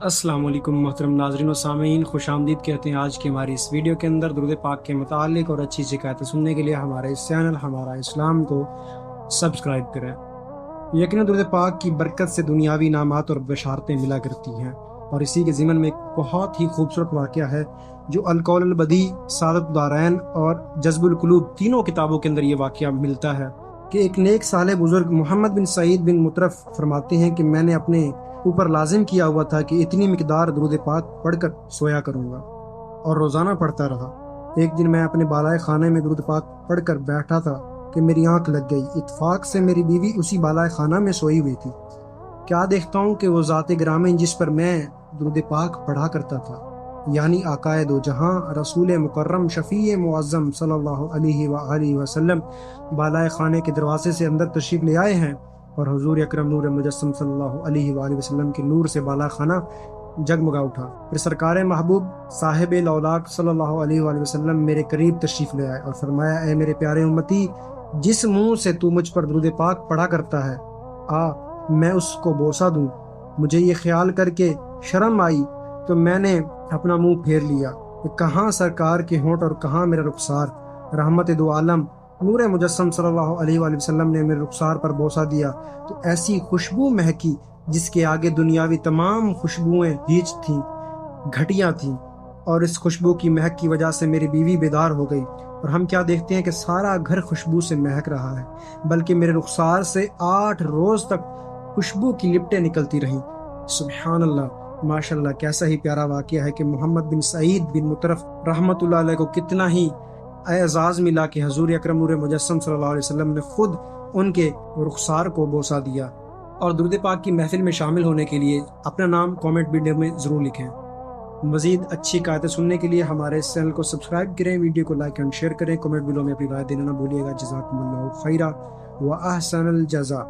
السلام علیکم محترم ناظرین و سامعین، خوش آمدید کہتے ہیں آج کی ہماری اس ویڈیو کے اندر۔ درود پاک کے متعلق اور اچھی شکایتیں سننے کے لیے ہمارے اس چینل ہمارا اسلام کو سبسکرائب کریں۔ یقیناً درود پاک کی برکت سے دنیاوی انعامات اور بشارتیں ملا کرتی ہیں، اور اسی کے ضمن میں ایک بہت ہی خوبصورت واقعہ ہے جو القول البدیع، سعادت الدارین اور جذب القلوب تینوں کتابوں کے اندر یہ واقعہ ملتا ہے کہ ایک نیک صالح بزرگ محمد بن سعید بن مطرف فرماتے ہیں کہ میں نے اپنے اوپر لازم کیا ہوا تھا کہ اتنی مقدار درود پاک پڑھ کر سویا کروں گا، اور روزانہ پڑھتا رہا۔ ایک دن میں اپنے بالائے خانے میں درود پاک پڑھ کر بیٹھا تھا کہ میری آنکھ لگ گئی۔ اتفاق سے میری بیوی اسی بالائے خانہ میں سوئی ہوئی تھی۔ کیا دیکھتا ہوں کہ وہ ذات گرامی جس پر میں درود پاک پڑھا کرتا تھا، یعنی آقائے دو جہاں رسول مکرم شفیع معظم صلی اللہ علیہ وآلہ وسلم بالائے خانے کے دروازے سے اندر تشریف لے آئے ہیں، اور حضور اکرم نور مجسم صلی اللہ علیہ وآلہ وسلم کے نور سے بالا خانہ جگمگا اٹھا۔ پھر سرکار محبوب صاحب لولاک صلی اللہ علیہ وآلہ وسلم میرے قریب تشریف لے آئے اور فرمایا، اے میرے پیارے امتی، جس منہ سے تو مجھ پر درود پاک پڑھا کرتا ہے، میں اس کو بوسہ دوں۔ مجھے یہ خیال کر کے شرم آئی تو میں نے اپنا منہ پھیر لیا کہ کہاں سرکار کے ہونٹ اور کہاں میرا رخسار۔ رحمت دو عالم نور مجسم صلی اللہ علیہ وآلہ وسلم نے میرے رخسار پر بوسہ دیا تو ایسی خوشبو مہکی جس کے آگے دنیاوی تمام خوشبوئیں ہیچ تھیں، گھٹیاں تھیں، اور اس خوشبو کی مہک کی وجہ سے میری بیوی بیدار ہو گئی، اور ہم کیا دیکھتے ہیں کہ سارا گھر خوشبو سے مہک رہا ہے، بلکہ میرے رخسار سے 8 روز تک خوشبو کی لپٹیں نکلتی رہیں۔ سبحان اللہ، ماشاء اللہ، کیسا ہی پیارا واقعہ ہے کہ محمد بن سعید بن مطرف رحمۃ اللہ علیہ کو کتنا ہی اعزاز ملا کہ حضور اکرم نور مجسم صلی اللہ علیہ وسلم نے خود ان کے رخسار کو بوسہ دیا۔ اور درود پاک کی محفل میں شامل ہونے کے لیے اپنا نام کامنٹ ویڈیو میں ضرور لکھیں۔ مزید اچھی قائدیں سننے کے لیے ہمارے اس چینل کو سبسکرائب کریں، ویڈیو کو لائک اینڈ شیئر کریں، کامنٹ ویڈیو میں اپنی رائے دینا نہ بھولیے گا۔ جزاکم اللہ خیرہ و احسن الجزاء۔